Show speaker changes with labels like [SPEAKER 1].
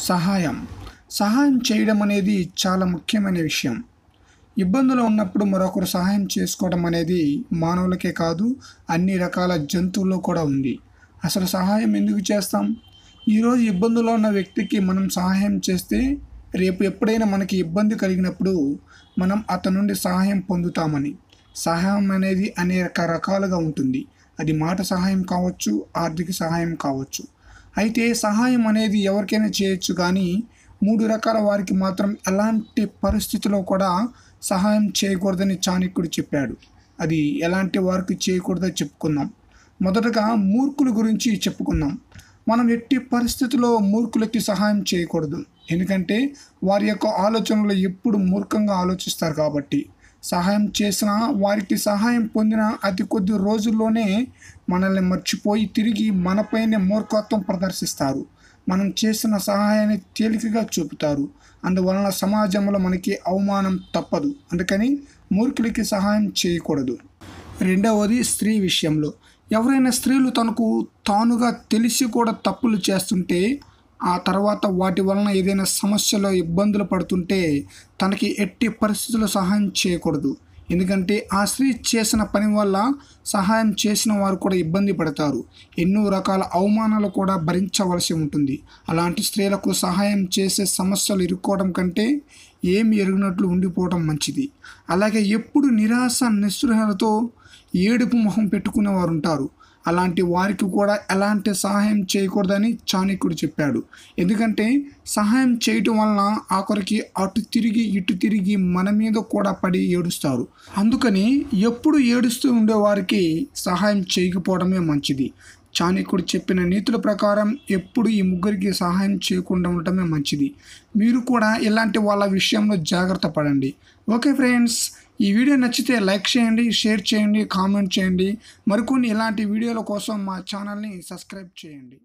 [SPEAKER 1] సహాయం చేయడం అనేది చాలా ముఖ్యమైన విషయం. ఇబ్బందులో ఉన్నప్పుడు మరొకరు సహాయం చేసుకోవడం అనేది మానవులకే కాదు, అన్ని రకాల జంతువుల్లో కూడా ఉంది. అసలు సహాయం ఎందుకు చేస్తాం? ఈరోజు ఇబ్బందులో ఉన్న వ్యక్తికి మనం సహాయం చేస్తే రేపు ఎప్పుడైనా మనకి ఇబ్బంది కలిగినప్పుడు మనం అతని నుండి సహాయం పొందుతామని. సహాయం అనేది అనేక రకాలుగా ఉంటుంది. అది మాట సహాయం కావచ్చు, ఆర్థిక సహాయం కావచ్చు. అయితే సహాయం అనేది ఎవరికైనా చేయొచ్చు, కానీ 3 రకాల వారికి మాత్రం ఎలాంటి పరిస్థితిలో కూడా సహాయం చేయకూడదని చాణక్యుడు చెప్పాడు. అది ఎలాంటి వారికి చేయకూడదో చెప్పుకుందాం. మొదటగా మూర్ఖుల గురించి చెప్పుకుందాం. మనం ఎట్టి పరిస్థితుల్లో మూర్ఖులకి సహాయం చేయకూడదు. ఎందుకంటే వారి యొక్క ఆలోచనలు ఎప్పుడు మూర్ఖంగా ఆలోచిస్తారు కాబట్టి. సహాయం చేసిన వారికి సహాయం పొందిన అతి కొద్ది రోజుల్లోనే మనల్ని మర్చిపోయి తిరిగి మనపైనే మూర్ఖత్వం ప్రదర్శిస్తారు. మనం చేసిన సహాయాన్ని తేలికగా చూపుతారు. అందువలన సమాజంలో మనకి అవమానం తప్పదు. అందుకని మూర్ఖులకి సహాయం చేయకూడదు. రెండవది స్త్రీ విషయంలో. ఎవరైనా స్త్రీలు తనకు తానుగా తెలిసి కూడా తప్పులు చేస్తుంటే, ఆ తర్వాత వాటి వలన ఏదైనా సమస్యలో ఇబ్బందులు పడుతుంటే తనకి ఎట్టి పరిస్థితుల్లో సహాయం చేయకూడదు. ఎందుకంటే ఆ స్త్రీ చేసిన పని వల్ల సహాయం చేసిన వారు కూడా ఇబ్బంది పడతారు. ఎన్నో రకాల అవమానాలు కూడా భరించవలసి ఉంటుంది. అలాంటి స్త్రీలకు సహాయం చేసే సమస్యలు ఇరుక్కోవడం కంటే ఏమి ఎరిగినట్లు ఉండిపోవడం మంచిది. అలాగే ఎప్పుడు నిరాశ నిస్పృహలతో ఏడుపు మొహం పెట్టుకునేవారు ఉంటారు. అలాంటి వారికి కూడా ఎలాంటి సహాయం చేయకూడదని చాణక్యుడు చెప్పాడు. ఎందుకంటే సహాయం చేయటం వలన ఆఖరికి అటు తిరిగి ఇటు తిరిగి మన మీద కూడా పడి ఏడుస్తారు. అందుకని ఎప్పుడు ఏడుస్తూ ఉండేవారికి సహాయం చేయకపోవడమే మంచిది. చాణక్యుడు చెప్పిన నీతుల ప్రకారం ఎప్పుడు ఈ ముగ్గురికి సహాయం చేయకుండా ఉండటమే మంచిది. మీరు కూడా ఇలాంటి వాళ్ళ విషయంలో జాగ్రత్త పడండి. ఓకే ఫ్రెండ్స్, ఈ వీడియో నచ్చితే లైక్ చేయండి, షేర్ చేయండి, కామెంట్ చేయండి. మరికొన్ని ఇలాంటి వీడియోల కోసం మా ఛానల్ని సబ్స్క్రైబ్ చేయండి.